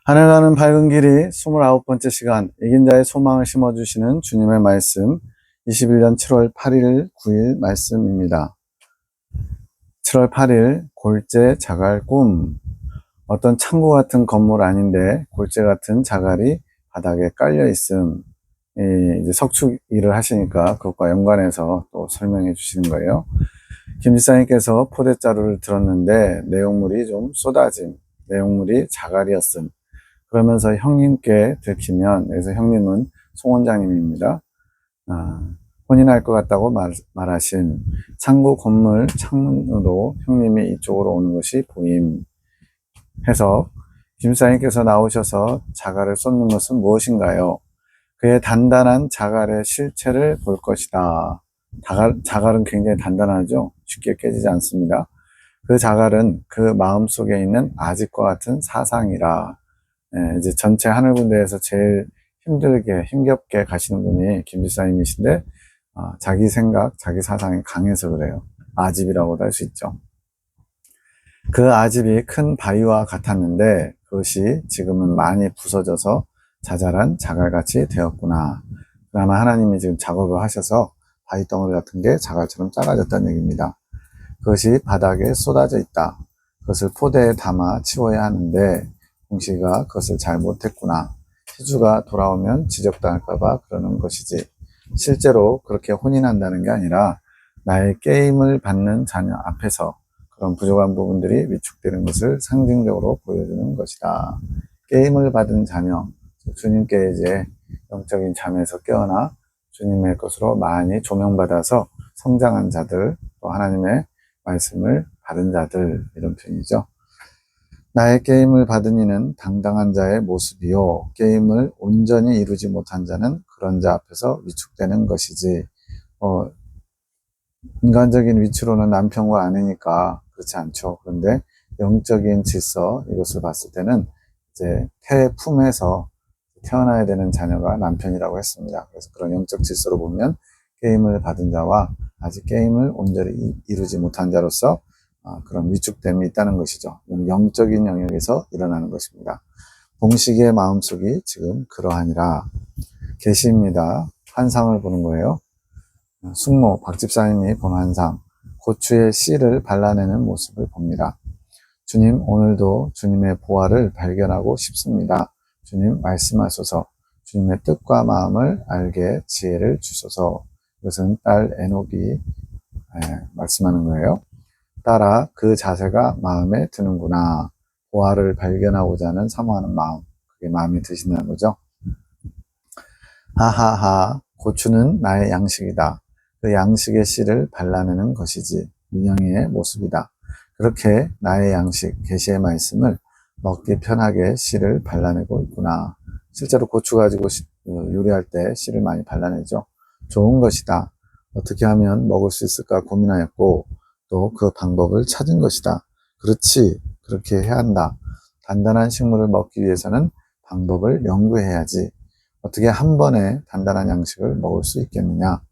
하늘 가는 밝은 길이 29번째 시간, 이긴 자의 소망을 심어주시는 주님의 말씀, 21년 7월 8일, 9일 말씀입니다. 7월 8일, 골재 자갈 꿈. 어떤 창고 같은 건물 아닌데 골재 같은 자갈이 바닥에 깔려 있음. 이제 석축 일을 하시니까 그것과 연관해서 또 설명해 주시는 거예요. 김 지사님께서 포대자루를 들었는데 내용물이 좀 쏟아짐, 내용물이 자갈이었음. 그러면서 형님께 들키면, 여기서 형님은 송 원장님입니다. 혼이 날 것 같다고 말하신 창고 건물 창문으로 형님이 이쪽으로 오는 것이 보임. 해석. 김사님께서 나오셔서 자갈을 쏟는 것은 무엇인가요? 그의 단단한 자갈의 실체를 볼 것이다. 자갈은 굉장히 단단하죠? 쉽게 깨지지 않습니다. 그 자갈은 그 마음속에 있는 아직과 같은 사상이라. 이제 전체 하늘 군대에서 제일 힘겹게 가시는 분이 김지사님이신데, 자기 생각, 자기 사상이 강해서 그래요. 아집이라고도 할 수 있죠. 그 아집이 큰 바위와 같았는데, 그것이 지금은 많이 부서져서 자잘한 자갈같이 되었구나. 아마 하나님이 지금 작업을 하셔서 바위 덩어리 같은 게 자갈처럼 작아졌다는 얘기입니다. 그것이 바닥에 쏟아져 있다. 그것을 포대에 담아 치워야 하는데, 공시가 그것을 잘 못했구나. 희주가 돌아오면 지적당할까봐 그러는 것이지. 실제로 그렇게 혼이 난다는 게 아니라 나의 게임을 받는 자녀 앞에서 그런 부족한 부분들이 위축되는 것을 상징적으로 보여주는 것이다. 게임을 받은 자녀, 주님께 이제 영적인 잠에서 깨어나 주님의 것으로 많이 조명받아서 성장한 자들, 또 하나님의 말씀을 받은 자들, 이런 표현이죠. 나의 게임을 받은 이는 당당한 자의 모습이요, 게임을 온전히 이루지 못한 자는 그런 자 앞에서 위축되는 것이지. 인간적인 위치로는 남편과 아내니까 그렇지 않죠. 그런데 영적인 질서, 이것을 봤을 때는 이제 태 품에서 태어나야 되는 자녀가 남편이라고 했습니다. 그래서 그런 영적 질서로 보면 게임을 받은 자와 아직 게임을 온전히 이루지 못한 자로서 그런 위축됨이 있다는 것이죠. 영적인 영역에서 일어나는 것입니다. 봉식의 마음속이 지금 그러하니라. 계시입니다. 환상을 보는 거예요. 숙모 박집사님이 본 환상, 고추의 씨를 발라내는 모습을 봅니다. 주님, 오늘도 주님의 보화를 발견하고 싶습니다. 주님 말씀하소서. 주님의 뜻과 마음을 알게 지혜를 주소서. 이것은 딸 에녹이 말씀하는 거예요. 따라 그 자세가 마음에 드는구나. 보화를 발견하고자 하는 사모하는 마음, 그게 마음에 드신다는 거죠. 하하하, 고추는 나의 양식이다. 그 양식의 씨를 발라내는 것이지 민영이의 모습이다. 그렇게 나의 양식, 계시의 말씀을 먹기 편하게 씨를 발라내고 있구나. 실제로 고추 가지고 요리할 때 씨를 많이 발라내죠. 좋은 것이다. 어떻게 하면 먹을 수 있을까 고민하였고 또 그 방법을 찾은 것이다. 그렇지, 그렇게 해야 한다. 단단한 식물을 먹기 위해서는 방법을 연구해야지. 어떻게 한 번에 단단한 양식을 먹을 수 있겠느냐.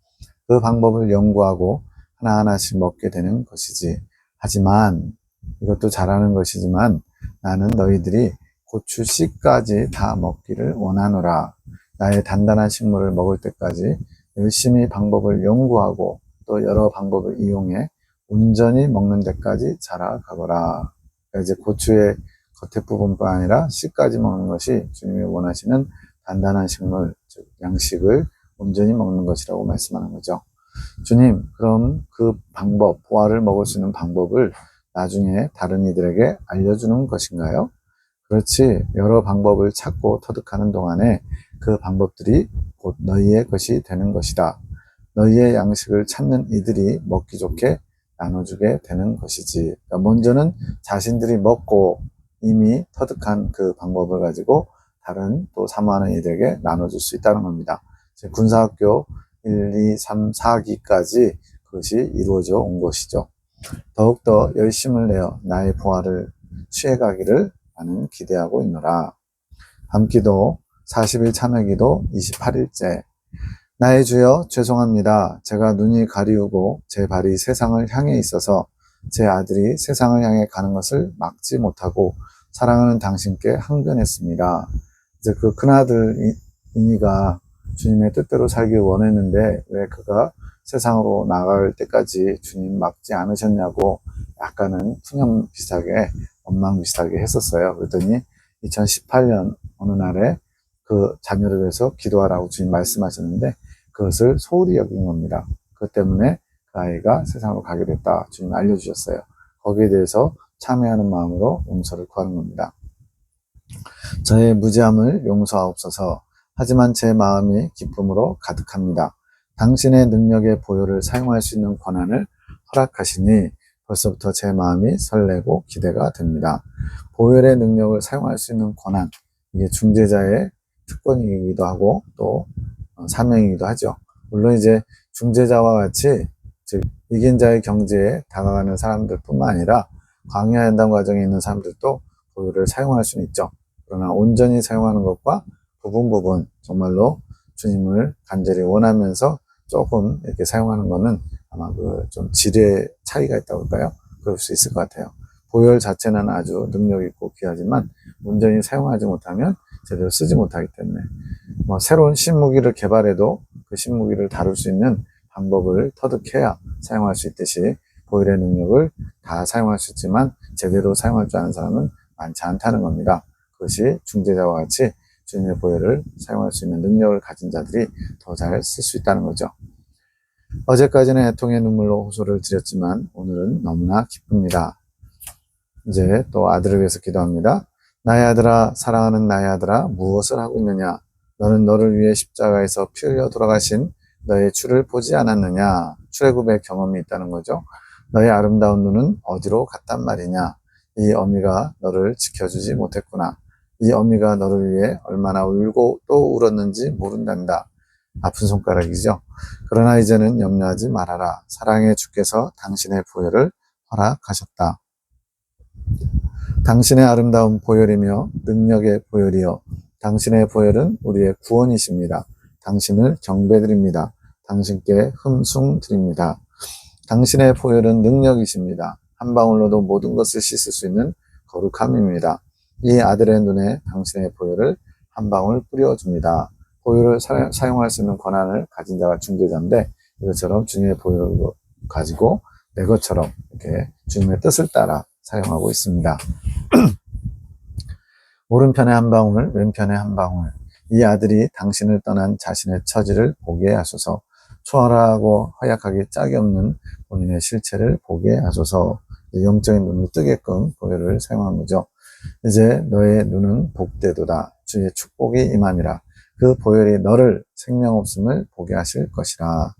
그 방법을 연구하고 하나하나씩 먹게 되는 것이지. 하지만 이것도 잘하는 것이지만 나는 너희들이 고추 씨까지 다 먹기를 원하노라. 나의 단단한 식물을 먹을 때까지 열심히 방법을 연구하고 또 여러 방법을 이용해 온전히 먹는 데까지 자라가거라. 그러니까 이제 고추의 겉에 부분뿐 아니라 씨까지 먹는 것이 주님이 원하시는 단단한 식물, 즉 양식을 온전히 먹는 것이라고 말씀하는 거죠. 주님, 그럼 그 방법, 보화를 먹을 수 있는 방법을 나중에 다른 이들에게 알려주는 것인가요? 그렇지, 여러 방법을 찾고 터득하는 동안에 그 방법들이 곧 너희의 것이 되는 것이다. 너희의 양식을 찾는 이들이 먹기 좋게 나눠주게 되는 것이지. 그러니까 먼저는 자신들이 먹고 이미 터득한 그 방법을 가지고 다른 또 사모하는 이들에게 나눠줄 수 있다는 겁니다. 군사학교 1, 2, 3, 4기까지 그것이 이루어져 온 것이죠. 더욱더 열심을 내어 나의 보화를 취해가기를 나는 기대하고 있노라. 밤기도 40일 참회기도 28일째. 나의 주여, 죄송합니다. 제가 눈이 가리우고 제 발이 세상을 향해 있어서 제 아들이 세상을 향해 가는 것을 막지 못하고 사랑하는 당신께 항변했습니다. 이제 그 큰아들 이니가 주님의 뜻대로 살길 원했는데 왜 그가 세상으로 나갈 때까지 주님 막지 않으셨냐고 약간은 푸념 비슷하게 원망 비슷하게 했었어요. 그랬더니 2018년 어느 날에 그 자녀를 위해서 기도하라고 주님 말씀하셨는데 그것을 소홀히 여긴 겁니다. 그것 때문에 그 아이가 세상으로 가게 됐다 주님 알려주셨어요. 거기에 대해서 참회하는 마음으로 용서를 구하는 겁니다. 저의 무지함을 용서하옵소서. 하지만 제 마음이 기쁨으로 가득합니다. 당신의 능력의 보혈을 사용할 수 있는 권한을 허락하시니 벌써부터 제 마음이 설레고 기대가 됩니다. 보혈의 능력을 사용할 수 있는 권한, 이게 중재자의 특권이기도 하고 또 사명이기도 하죠. 물론 이제 중재자와 같이 즉 이긴 자의 경지에 다가가는 사람들 뿐만 아니라 광야 연단 과정에 있는 사람들도 보혈을 사용할 수는 있죠. 그러나 온전히 사용하는 것과 부분 정말로 주님을 간절히 원하면서 조금 이렇게 사용하는 것은 아마 그 좀 질의 차이가 있다고 할까요? 그럴 수 있을 것 같아요. 보혈 자체는 아주 능력 있고 귀하지만 온전히 사용하지 못하면 제대로 쓰지 못하기 때문에 뭐 새로운 신무기를 개발해도 그 신무기를 다룰 수 있는 방법을 터득해야 사용할 수 있듯이 보혈의 능력을 다 사용할 수 있지만 제대로 사용할 줄 아는 사람은 많지 않다는 겁니다. 그것이 중재자와 같이 주님의 보혈을 사용할 수 있는 능력을 가진 자들이 더 잘 쓸 수 있다는 거죠. 어제까지는 애통의 눈물로 호소를 드렸지만 오늘은 너무나 기쁩니다. 이제 또 아들을 위해서 기도합니다. 나의 아들아, 사랑하는 나의 아들아, 무엇을 하고 있느냐? 너는 너를 위해 십자가에서 피 흘려 돌아가신 너의 주를 보지 않았느냐? 출애굽의 경험이 있다는 거죠. 너의 아름다운 눈은 어디로 갔단 말이냐? 이 어미가 너를 지켜주지 못했구나. 이 어미가 너를 위해 얼마나 울고 또 울었는지 모른단다. 아픈 손가락이죠. 그러나 이제는 염려하지 말아라. 사랑의 주께서 당신의 보혈을 허락하셨다. 당신의 아름다운 보혈이며 능력의 보혈이요. 당신의 보혈은 우리의 구원이십니다. 당신을 경배드립니다. 당신께 흠숭 드립니다. 당신의 보혈은 능력이십니다. 한 방울로도 모든 것을 씻을 수 있는 거룩함입니다. 이 아들의 눈에 당신의 보혈을 한 방울 뿌려줍니다. 보혈을 사용할 수 있는 권한을 가진 자가 중재자인데 이것처럼 주님의 보혈을 가지고 내 것처럼 이렇게 주님의 뜻을 따라 사용하고 있습니다. 오른편에 한 방울, 왼편에 한 방울. 이 아들이 당신을 떠난 자신의 처지를 보게 하소서. 초라하고 허약하기 짝이 없는 본인의 실체를 보게 하소서. 영적인 눈을 뜨게끔 보혈을 사용한 거죠. 이제 너의 눈은 복되도다. 주의 축복이 임함이라. 그 보혈이 너를 생명 없음을 보게 하실 것이라.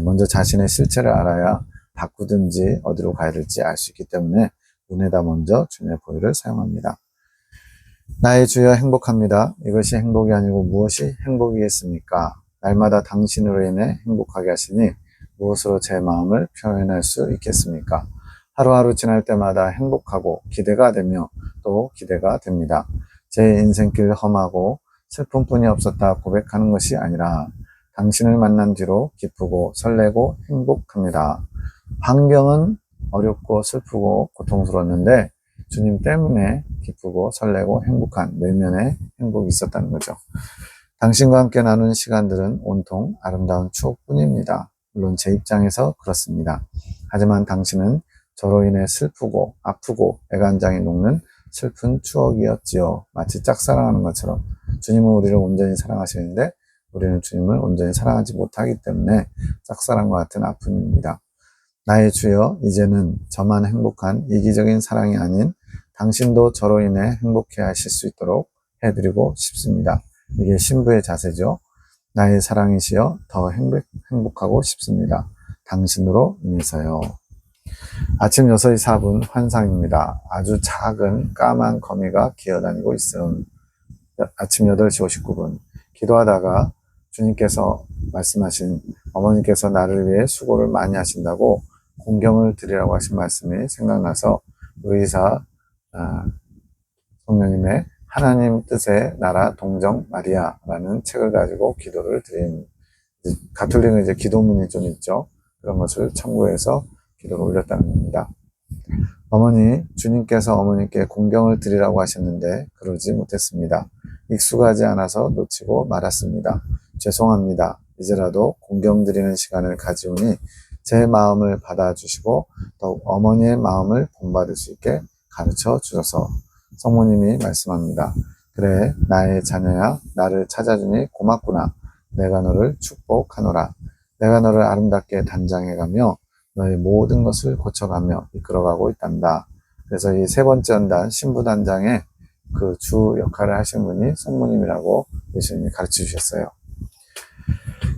먼저 자신의 실체를 알아야 바꾸든지 어디로 가야 될지 알 수 있기 때문에 눈에다 먼저 주님의 보혈을 사용합니다. 나의 주여 행복합니다. 이것이 행복이 아니고 무엇이 행복이겠습니까? 날마다 당신으로 인해 행복하게 하시니 무엇으로 제 마음을 표현할 수 있겠습니까? 하루하루 지날 때마다 행복하고 기대가 되며 또 기대가 됩니다. 제 인생길 험하고 슬픔뿐이 없었다 고백하는 것이 아니라 당신을 만난 뒤로 기쁘고 설레고 행복합니다. 환경은 어렵고 슬프고 고통스러웠는데 주님 때문에 기쁘고 설레고 행복한 내면의 행복이 있었다는 거죠. 당신과 함께 나눈 시간들은 온통 아름다운 추억뿐입니다. 물론 제 입장에서 그렇습니다. 하지만 당신은 저로 인해 슬프고 아프고 애간장이 녹는 슬픈 추억이었지요. 마치 짝사랑하는 것처럼 주님은 우리를 온전히 사랑하시는데 우리는 주님을 온전히 사랑하지 못하기 때문에 짝사랑과 같은 아픔입니다. 나의 주여, 이제는 저만 행복한 이기적인 사랑이 아닌 당신도 저로 인해 행복해 하실 수 있도록 해드리고 싶습니다. 이게 신부의 자세죠. 나의 사랑이시여, 더 행복하고 싶습니다. 당신으로 인해서요. 아침 6시 4분 환상입니다. 아주 작은 까만 거미가 기어다니고 있음. 아침 8시 59분 기도하다가 주님께서 말씀하신 어머니께서 나를 위해 수고를 많이 하신다고 공경을 드리라고 하신 말씀이 생각나서 의사 성령님의 하나님 뜻의 나라 동정 마리아라는 책을 가지고 기도를 드린, 가톨릭은 이제 기도문이 좀 있죠. 그런 것을 참고해서 기도를 올렸다는 겁니다. 어머니, 주님께서 어머니께 공경을 드리라고 하셨는데 그러지 못했습니다. 익숙하지 않아서 놓치고 말았습니다. 죄송합니다. 이제라도 공경 드리는 시간을 가지오니 제 마음을 받아주시고 더욱 어머니의 마음을 본받을 수 있게 가르쳐 주셔서. 성모님이 말씀합니다. 그래, 나의 자녀야, 나를 찾아주니 고맙구나. 내가 너를 축복하노라. 내가 너를 아름답게 단장해가며 너의 모든 것을 고쳐가며 이끌어가고 있단다. 그래서 이 세 번째 연단 신부단장의 그 주 역할을 하신 분이 성모님이라고 예수님이 가르쳐 주셨어요.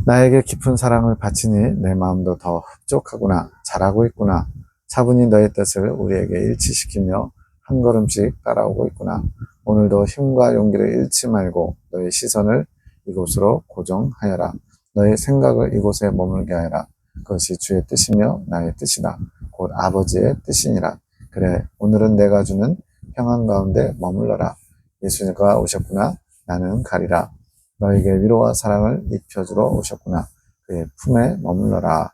나에게 깊은 사랑을 바치니 내 마음도 더 흡족하구나. 잘하고 있구나. 차분히 너의 뜻을 우리에게 일치시키며 한 걸음씩 따라오고 있구나. 오늘도 힘과 용기를 잃지 말고 너의 시선을 이곳으로 고정하여라. 너의 생각을 이곳에 머물게 하여라. 그것이 주의 뜻이며 나의 뜻이다. 곧 아버지의 뜻이니라. 그래, 오늘은 내가 주는 평안 가운데 머물러라. 예수님과 오셨구나. 나는 가리라. 너에게 위로와 사랑을 입혀주러 오셨구나. 그의 품에 머물러라.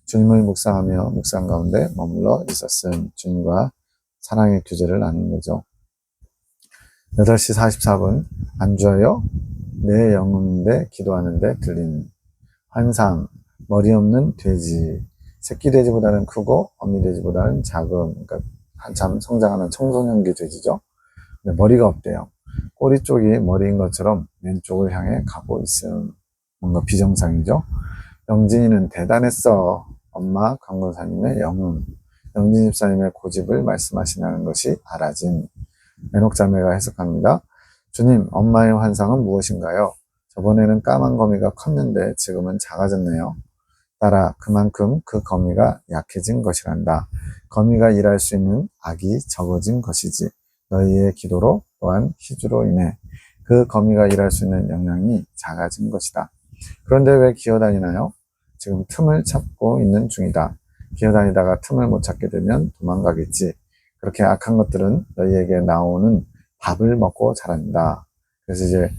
주님을 묵상하며 묵상 가운데 머물러 있었음. 주님과 사랑의 교제를 나누는 거죠. 8시 44분 안주하여 내 영혼인데 기도하는데 들린 환상. 머리 없는 돼지. 새끼 돼지보다는 크고 어미 돼지보다는 작은, 그러니까 한참 성장하는 청소년기 돼지죠. 근데 머리가 없대요. 꼬리 쪽이 머리인 것처럼 왼쪽을 향해 가고 있음. 뭔가 비정상이죠. 영진이는 대단했어. 엄마 강권사님의 영음. 영진 집사님의 고집을 말씀하시는 것이 알아짐. 애녹자매가 해석합니다. 주님, 엄마의 환상은 무엇인가요? 저번에는 까만 거미가 컸는데 지금은 작아졌네요. 따라 그만큼 그 거미가 약해진 것이란다. 거미가 일할 수 있는 악이 적어진 것이지. 너희의 기도로 또한 희주로 인해 그 거미가 일할 수 있는 영향이 작아진 것이다. 그런데 왜 기어다니나요? 지금 틈을 찾고 있는 중이다. 기어다니다가 틈을 못 찾게 되면 도망가겠지. 그렇게 악한 것들은 너희에게 나오는 밥을 먹고 자란다. 그래서 이제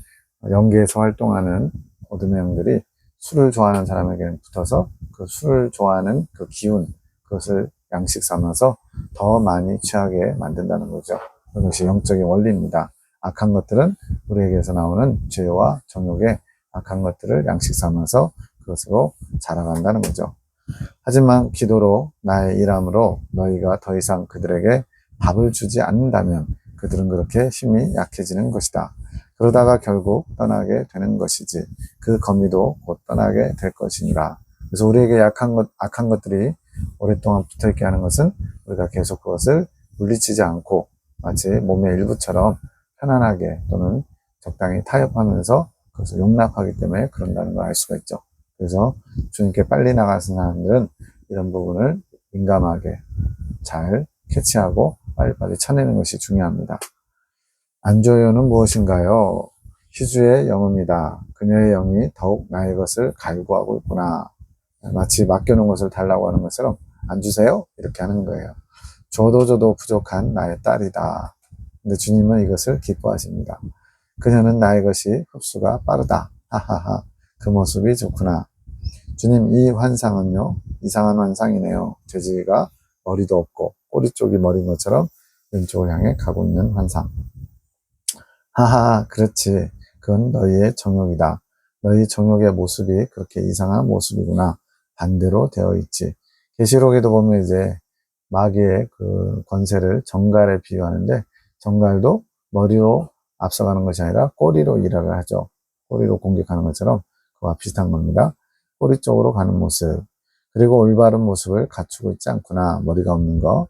연계에서 활동하는 어둠의 영들이 술을 좋아하는 사람에게는 붙어서 그 술을 좋아하는 그 기운, 그것을 양식 삼아서 더 많이 취하게 만든다는 거죠. 그것이 영적인 원리입니다. 악한 것들은 우리에게서 나오는 죄와 정욕의 악한 것들을 양식 삼아서 그것으로 자라간다는 거죠. 하지만 기도로 나의 일함으로 너희가 더 이상 그들에게 밥을 주지 않는다면 그들은 그렇게 힘이 약해지는 것이다. 그러다가 결국 떠나게 되는 것이지 그 거미도 곧 떠나게 될 것이니라. 그래서 우리에게 악한 것들이 오랫동안 붙어있게 하는 것은 우리가 계속 그것을 물리치지 않고 마치 몸의 일부처럼 편안하게 또는 적당히 타협하면서 그것을 용납하기 때문에 그런다는 걸 알 수가 있죠. 그래서 주님께 빨리 나가는 사람들은 이런 부분을 민감하게 잘 캐치하고 빨리빨리 쳐내는 것이 중요합니다. 안조요는 무엇인가요? 희주의 영입니다. 그녀의 영이 더욱 나의 것을 갈구하고 있구나. 마치 맡겨놓은 것을 달라고 하는 것처럼 안 주세요? 이렇게 하는 거예요. 줘도 부족한 나의 딸이다. 근데 주님은 이것을 기뻐하십니다. 그녀는 나의 것이 흡수가 빠르다. 하하하. 그 모습이 좋구나. 주님, 이 환상은요, 이상한 환상이네요. 돼지가 머리도 없고 꼬리 쪽이 머리인 것처럼 왼쪽을 향해 가고 있는 환상. 하하, 그렇지. 그건 너희의 정욕이다. 너희 정욕의 모습이 그렇게 이상한 모습이구나. 반대로 되어 있지. 계시록에도 보면 이제 마귀의 그 권세를 정갈에 비유하는데 정갈도 머리로 앞서가는 것이 아니라 꼬리로 일화를 하죠. 꼬리로 공격하는 것처럼 그와 비슷한 겁니다. 꼬리 쪽으로 가는 모습. 그리고 올바른 모습을 갖추고 있지 않구나. 머리가 없는 거.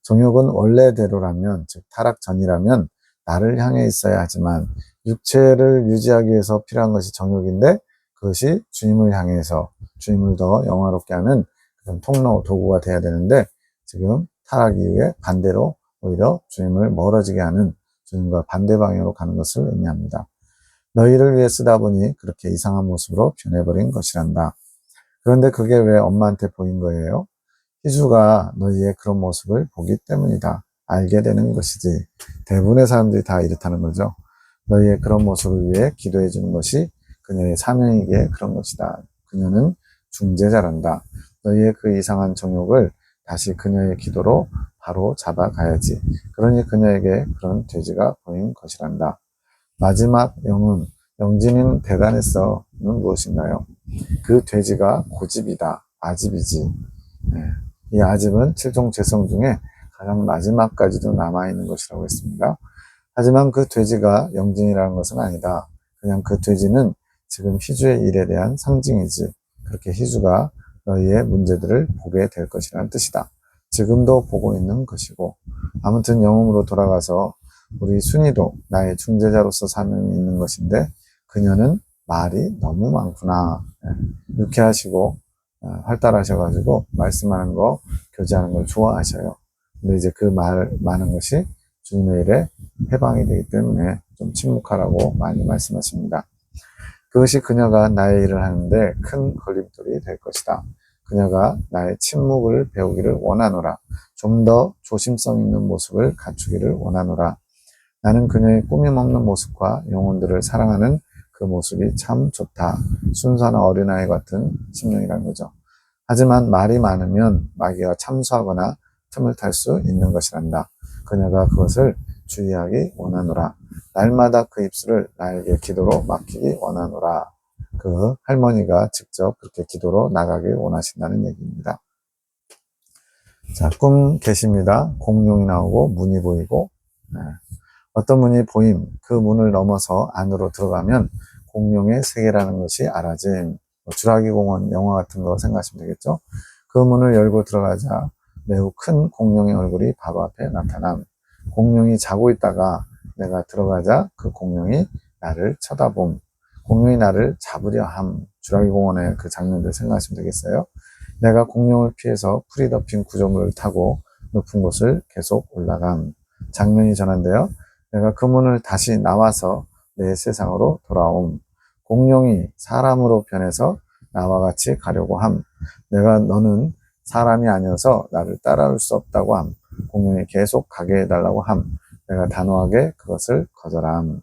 정욕은 원래대로라면, 즉 타락 전이라면 나를 향해 있어야 하지만 육체를 유지하기 위해서 필요한 것이 정욕인데 그것이 주님을 향해서 주님을 더 영화롭게 하는 그런 통로, 도구가 돼야 되는데 지금 타락 이후에 반대로 오히려 주님을 멀어지게 하는 주님과 반대 방향으로 가는 것을 의미합니다. 너희를 위해 쓰다 보니 그렇게 이상한 모습으로 변해버린 것이란다. 그런데 그게 왜 엄마한테 보인 거예요? 희주가 너희의 그런 모습을 보기 때문이다. 알게 되는 것이지. 대부분의 사람들이 다 이렇다는 거죠. 너희의 그런 모습을 위해 기도해 주는 것이 그녀의 사명이기에 그런 것이다. 그녀는 중재자란다. 너희의 그 이상한 정욕을 다시 그녀의 기도로 바로 잡아가야지. 그러니 그녀에게 그런 돼지가 보인 것이란다. 마지막 영음, 영진이는 대단했어는 무엇인가요? 그 돼지가 고집이다. 아집이지. 네. 이 아집은 칠종 죄성 중에 가장 마지막까지도 남아있는 것이라고 했습니다. 하지만 그 돼지가 영진이라는 것은 아니다. 그냥 그 돼지는 지금 희주의 일에 대한 상징이지. 그렇게 희주가 너희의 문제들을 보게 될 것이라는 뜻이다. 지금도 보고 있는 것이고. 아무튼 영음으로 돌아가서 우리 순이도 나의 중재자로서 사명이 있는 것인데 그녀는 말이 너무 많구나. 유쾌하시고 활달하셔가지고 말씀하는 거, 교제하는 걸 좋아하셔요. 근데 이제 그 말 많은 것이 주님의 일에 해방이 되기 때문에 좀 침묵하라고 많이 말씀하십니다. 그것이 그녀가 나의 일을 하는데 큰 걸림돌이 될 것이다. 그녀가 나의 침묵을 배우기를 원하노라. 좀 더 조심성 있는 모습을 갖추기를 원하노라. 나는 그녀의 꾸밈없는 모습과 영혼들을 사랑하는 그 모습이 참 좋다. 순수한 어린아이 같은 심령이라는 거죠. 하지만 말이 많으면 마귀가 참수하거나 틈을 탈 수 있는 것이란다. 그녀가 그것을 주의하기 원하노라. 날마다 그 입술을 나에게 기도로 맡기기 원하노라. 그 할머니가 직접 그렇게 기도로 나가길 원하신다는 얘기입니다. 자, 꿈 계십니다. 공룡이 나오고 문이 보이고, 어떤 문이 보임, 그 문을 넘어서 안으로 들어가면 공룡의 세계라는 것이 알아짐. 주라기 공원 영화 같은 거 생각하시면 되겠죠. 그 문을 열고 들어가자 매우 큰 공룡의 얼굴이 바로 앞에 나타남. 공룡이 자고 있다가 내가 들어가자 그 공룡이 나를 쳐다봄. 공룡이 나를 잡으려 함. 주라기 공원의 그 장면들 생각하시면 되겠어요. 내가 공룡을 피해서 풀이 덮인 구조물을 타고 높은 곳을 계속 올라감. 장면이 전환되어 내가 그 문을 다시 나와서 내 세상으로 돌아옴. 공룡이 사람으로 변해서 나와 같이 가려고 함. 내가 너는 사람이 아니어서 나를 따라올 수 없다고 함. 공룡이 계속 가게 해달라고 함. 내가 단호하게 그것을 거절함.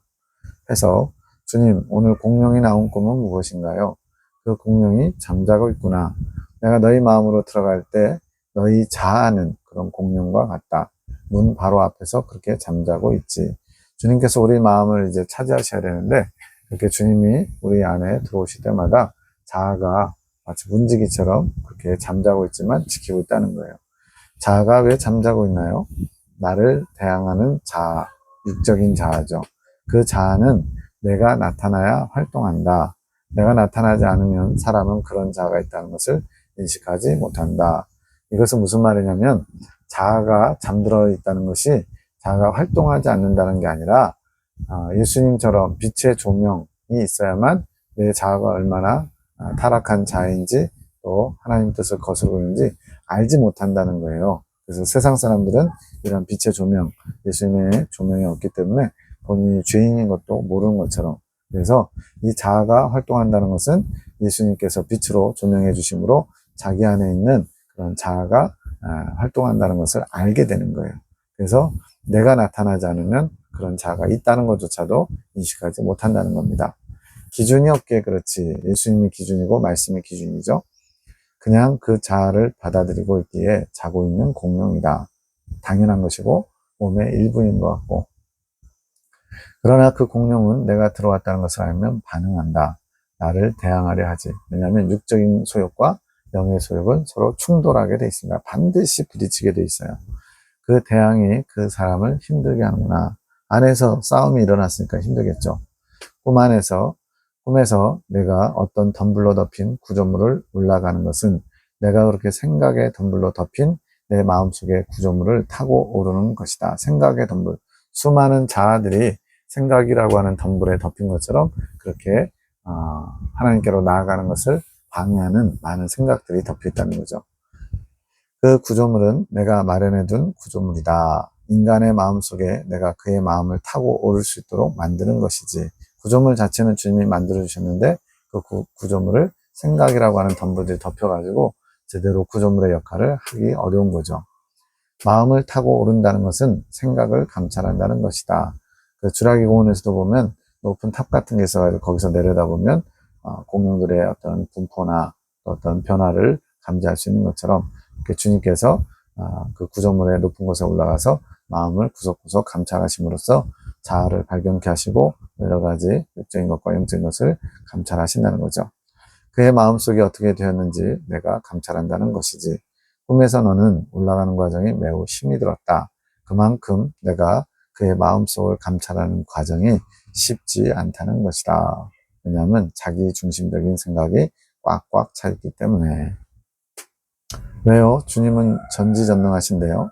해서 주님, 오늘 공룡이 나온 꿈은 무엇인가요? 그 공룡이 잠자고 있구나. 내가 너희 마음으로 들어갈 때 너희 자아는 그런 공룡과 같다. 문 바로 앞에서 그렇게 잠자고 있지. 주님께서 우리 마음을 이제 차지하셔야 되는데 그렇게 주님이 우리 안에 들어오실 때마다 자아가 마치 문지기처럼 그렇게 잠자고 있지만 지키고 있다는 거예요. 자아가 왜 잠자고 있나요? 나를 대항하는 자아, 육적인 자아죠. 그 자아는 내가 나타나야 활동한다. 내가 나타나지 않으면 사람은 그런 자아가 있다는 것을 인식하지 못한다. 이것은 무슨 말이냐면 자아가 잠들어 있다는 것이 자아가 활동하지 않는다는 게 아니라 예수님처럼 빛의 조명이 있어야만 내 자아가 얼마나 타락한 자아인지 또 하나님 뜻을 거스르고 있는지 알지 못한다는 거예요. 그래서 세상 사람들은 이런 빛의 조명, 예수님의 조명이 없기 때문에 본인이 죄인인 것도 모르는 것처럼, 그래서 이 자아가 활동한다는 것은 예수님께서 빛으로 조명해 주심으로 자기 안에 있는 그런 자아가 활동한다는 것을 알게 되는 거예요. 그래서 내가 나타나지 않으면 그런 자아가 있다는 것조차도 인식하지 못한다는 겁니다. 기준이 없기에 그렇지, 예수님이 기준이고 말씀이 기준이죠. 그냥 그 자아를 받아들이고 있기에 자고 있는 공룡이다. 당연한 것이고 몸의 일부인 것 같고, 그러나 그 공룡은 내가 들어왔다는 것을 알면 반응한다. 나를 대항하려 하지. 왜냐하면 육적인 소욕과 영의 소욕은 서로 충돌하게 돼 있습니다. 반드시 부딪히게 돼 있어요. 그 대항이 그 사람을 힘들게 하는구나. 안에서 싸움이 일어났으니까 힘들겠죠. 꿈에서 내가 어떤 덤불로 덮인 구조물을 올라가는 것은 내가 그렇게 생각의 덤불로 덮인 내 마음속의 구조물을 타고 오르는 것이다. 생각의 덤불. 수많은 자아들이 생각이라고 하는 덤불에 덮인 것처럼 그렇게 하나님께로 나아가는 것을 방해하는 많은 생각들이 덮여 있다는 거죠. 그 구조물은 내가 마련해둔 구조물이다. 인간의 마음속에 내가 그의 마음을 타고 오를 수 있도록 만드는 것이지. 구조물 자체는 주님이 만들어주셨는데 그 구조물을 생각이라고 하는 덤불들이 덮여가지고 제대로 구조물의 역할을 하기 어려운 거죠. 마음을 타고 오른다는 것은 생각을 감찰한다는 것이다. 그 주라기 공원에서도 보면 높은 탑 같은 게 있어가지고 거기서 내려다보면 공룡들의 어떤 분포나 어떤 변화를 감지할 수 있는 것처럼 주님께서 그 구조물의 높은 곳에 올라가서 마음을 구석구석 감찰하심으로써 자아를 발견케 하시고 여러 가지 육적인 것과 영적인 것을 감찰하신다는 거죠. 그의 마음속이 어떻게 되었는지 내가 감찰한다는 것이지. 꿈에서 너는 올라가는 과정이 매우 힘이 들었다. 그만큼 내가 그의 마음속을 감찰하는 과정이 쉽지 않다는 것이다. 왜냐하면 자기 중심적인 생각이 꽉꽉 차 있기 때문에. 왜요? 주님은 전지전능하신데요.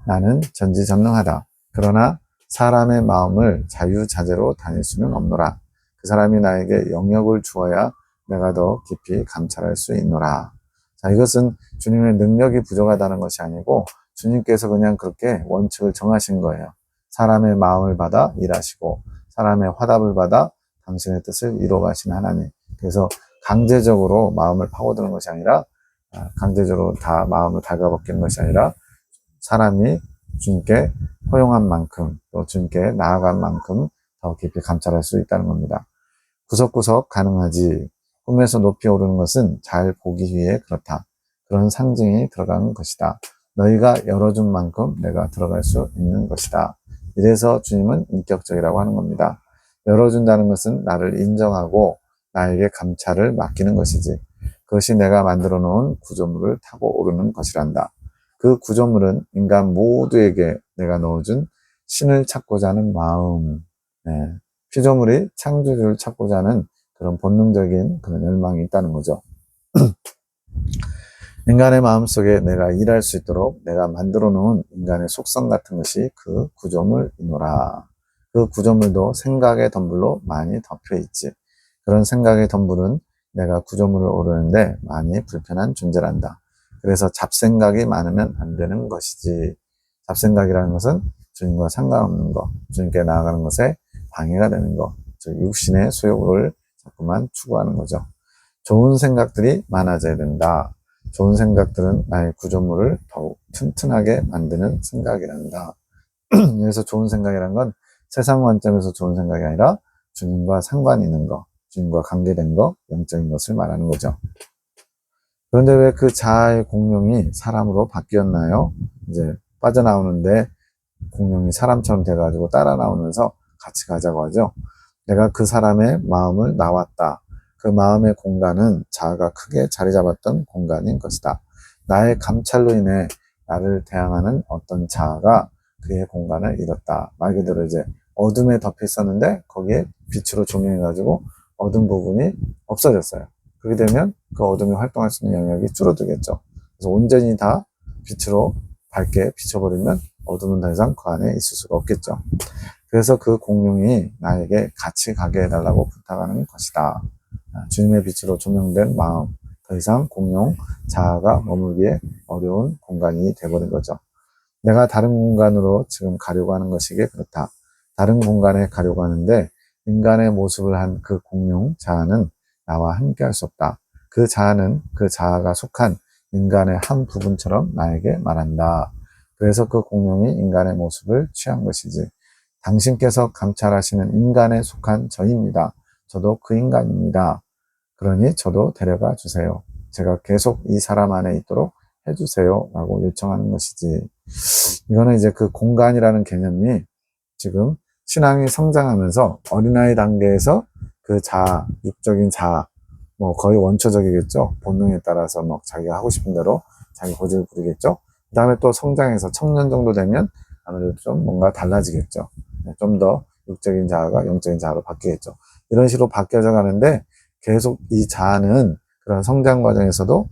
나는 전지전능하다. 그러나 사람의 마음을 자유자재로 다닐 수는 없노라. 그 사람이 나에게 영역을 주어야 내가 더 깊이 감찰할 수 있노라. 자, 이것은 주님의 능력이 부족하다는 것이 아니고 주님께서 그냥 그렇게 원칙을 정하신 거예요. 사람의 마음을 받아 일하시고 사람의 화답을 받아 당신의 뜻을 이루어가신 하나님. 그래서 강제적으로 마음을 파고드는 것이 아니라 강제적으로 다 마음을 달가벗기는 것이 아니라 사람이 주님께 허용한 만큼 또 주님께 나아간 만큼 더 깊이 감찰할 수 있다는 겁니다. 구석구석 가능하지. 꿈에서 높이 오르는 것은 잘 보기 위해 그렇다. 그런 상징이 들어가는 것이다. 너희가 열어준 만큼 내가 들어갈 수 있는 것이다. 이래서 주님은 인격적이라고 하는 겁니다. 열어준다는 것은 나를 인정하고 나에게 감찰을 맡기는 것이지. 그것이 내가 만들어 놓은 구조물을 타고 오르는 것이란다. 그 구조물은 인간 모두에게 내가 넣어준 신을 찾고자 하는 마음, 피조물이 창조주를 찾고자 하는 그런 본능적인 그런 열망이 있다는 거죠. 인간의 마음속에 내가 일할 수 있도록 내가 만들어 놓은 인간의 속성 같은 것이 그 구조물이노라. 그 구조물도 생각의 덤불로 많이 덮여 있지. 그런 생각의 덤불은 내가 구조물을 오르는데 많이 불편한 존재란다. 그래서 잡생각이 많으면 안 되는 것이지. 잡생각이라는 것은 주님과 상관없는 것, 주님께 나아가는 것에 방해가 되는 것, 즉 육신의 소욕을 자꾸만 추구하는 거죠. 좋은 생각들이 많아져야 된다. 좋은 생각들은 나의 구조물을 더욱 튼튼하게 만드는 생각이란다. 그래서 좋은 생각이란 건 세상 관점에서 좋은 생각이 아니라 주님과 상관이 있는 것, 주님과 관계된 것, 영적인 것을 말하는 거죠. 그런데 왜 그 자아의 공룡이 사람으로 바뀌었나요? 이제 빠져나오는데 공룡이 사람처럼 돼가지고 따라 나오면서 같이 가자고 하죠. 내가 그 사람의 마음을 나왔다. 그 마음의 공간은 자아가 크게 자리 잡았던 공간인 것이다. 나의 감찰로 인해 나를 대항하는 어떤 자아가 그의 공간을 잃었다. 말 그대로 이제 어둠에 덮여 있었는데 거기에 빛으로 조명해가지고 어둠 부분이 없어졌어요. 그렇게 되면 그 어둠이 활동할 수 있는 영역이 줄어들겠죠. 그래서 온전히 다 빛으로 밝게 비춰버리면 어둠은 더 이상 그 안에 있을 수가 없겠죠. 그래서 그 공룡이 나에게 같이 가게 해달라고 부탁하는 것이다. 주님의 빛으로 조명된 마음, 더 이상 공룡, 자아가 머물기에 어려운 공간이 돼버린 거죠. 내가 다른 공간으로 지금 가려고 하는 것이기에 그렇다. 다른 공간에 가려고 하는데 인간의 모습을 한 그 공룡, 자아는 나와 함께 할 수 없다. 그 자아는 그 자아가 속한 인간의 한 부분처럼 나에게 말한다. 그래서 그 공룡이 인간의 모습을 취한 것이지. 당신께서 감찰하시는 인간에 속한 저입니다. 저도 그 인간입니다. 그러니 저도 데려가 주세요. 제가 계속 이 사람 안에 있도록 해주세요. 라고 요청하는 것이지. 이거는 이제 그 공간이라는 개념이 지금 신앙이 성장하면서 어린아이 단계에서 그 자아, 육적인 자아, 뭐 거의 원초적이겠죠. 본능에 따라서 막 자기가 하고 싶은 대로 자기 고집을 부리겠죠. 그 다음에 또 성장해서 청년 정도 되면 아무래도 좀 뭔가 달라지겠죠. 좀 더 육적인 자아가 영적인 자아로 바뀌겠죠. 이런 식으로 바뀌어져 가는데 계속 이 자아는 그런 성장 과정에서도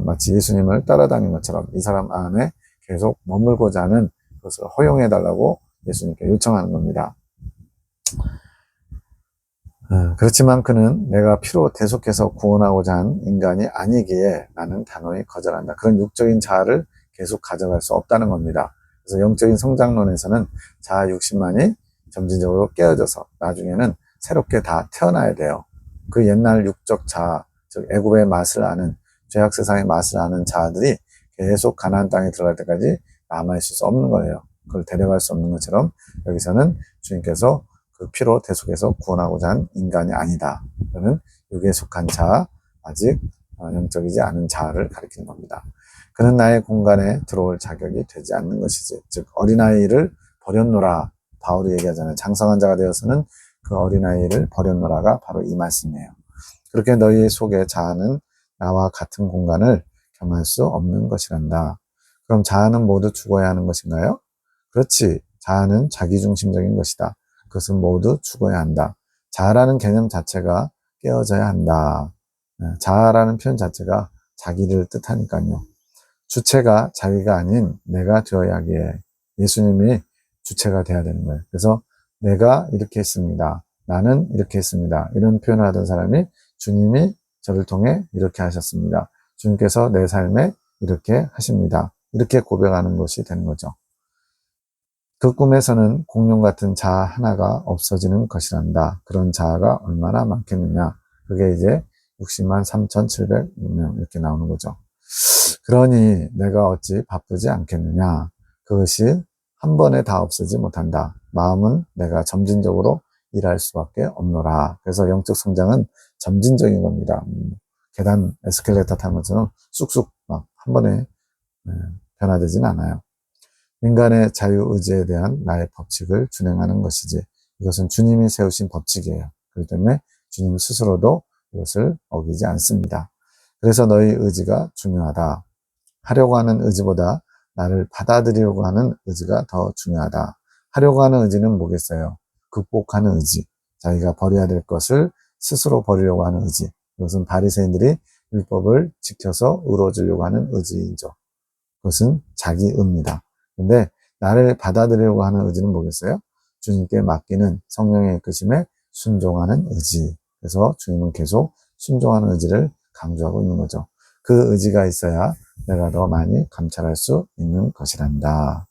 마치 예수님을 따라다니는 것처럼 이 사람 안에 계속 머물고자 하는 것을 허용해달라고 예수님께 요청하는 겁니다. 그렇지만 그는 내가 피로 대속해서 구원하고자 한 인간이 아니기에 나는 단호히 거절한다. 그런 육적인 자아를 계속 가져갈 수 없다는 겁니다. 그래서 영적인 성장론에서는 자아 육신만이 점진적으로 깨어져서 나중에는 새롭게 다 태어나야 돼요. 그 옛날 육적 자아, 즉 애굽의 맛을 아는, 죄악 세상의 맛을 아는 자아들이 계속 가나안 땅에 들어갈 때까지 남아있을 수 없는 거예요. 그걸 데려갈 수 없는 것처럼 여기서는 주님께서 그 피로 대속해서 구원하고자 한 인간이 아니다. 그는 육에 속한 자아, 아직 영적이지 않은 자아를 가리키는 겁니다. 그는 나의 공간에 들어올 자격이 되지 않는 것이지. 즉 어린아이를 버렸노라. 바울이 얘기하잖아요. 장성한 자가 되어서는 그 어린아이를 버렸노라가 바로 이 말씀이에요. 그렇게 너희 속에 자아는 나와 같은 공간을 겸할 수 없는 것이란다. 그럼 자아는 모두 죽어야 하는 것인가요? 그렇지. 자아는 자기중심적인 것이다. 그것은 모두 죽어야 한다. 자아라는 개념 자체가 깨어져야 한다. 자아라는 표현 자체가 자기를 뜻하니까요. 주체가 자기가 아닌 내가 되어야 하기에 예수님이 주체가 돼야 되는 거예요. 그래서 내가 이렇게 했습니다. 나는 이렇게 했습니다. 이런 표현을 하던 사람이 주님이 저를 통해 이렇게 하셨습니다. 주님께서 내 삶에 이렇게 하십니다. 이렇게 고백하는 것이 되는 거죠. 그 꿈에서는 공룡 같은 자아 하나가 없어지는 것이란다. 그런 자아가 얼마나 많겠느냐. 그게 이제 60만 3,700명 이렇게 나오는 거죠. 그러니 내가 어찌 바쁘지 않겠느냐. 그것이 한 번에 다 없어지지 못한다. 마음은 내가 점진적으로 일할 수밖에 없노라. 그래서 영적 성장은 점진적인 겁니다. 계단 에스컬레이터 타는 것처럼 쑥쑥 막 한 번에 변화되진 않아요. 인간의 자유의지에 대한 나의 법칙을 준행하는 것이지 이것은 주님이 세우신 법칙이에요. 그렇기 때문에 주님 스스로도 이것을 어기지 않습니다. 그래서 너희 의지가 중요하다. 하려고 하는 의지보다 나를 받아들이려고 하는 의지가 더 중요하다. 하려고 하는 의지는 뭐겠어요? 극복하는 의지. 자기가 버려야 될 것을 스스로 버리려고 하는 의지. 이것은 바리새인들이 율법을 지켜서 의로워지려고 하는 의지이죠. 그것은 자기의입니다. 근데 나를 받아들이려고 하는 의지는 뭐겠어요? 주님께 맡기는 성령의 이끄심에 순종하는 의지. 그래서 주님은 계속 순종하는 의지를 강조하고 있는 거죠. 그 의지가 있어야 내가 더 많이 감찰할 수 있는 것이란다.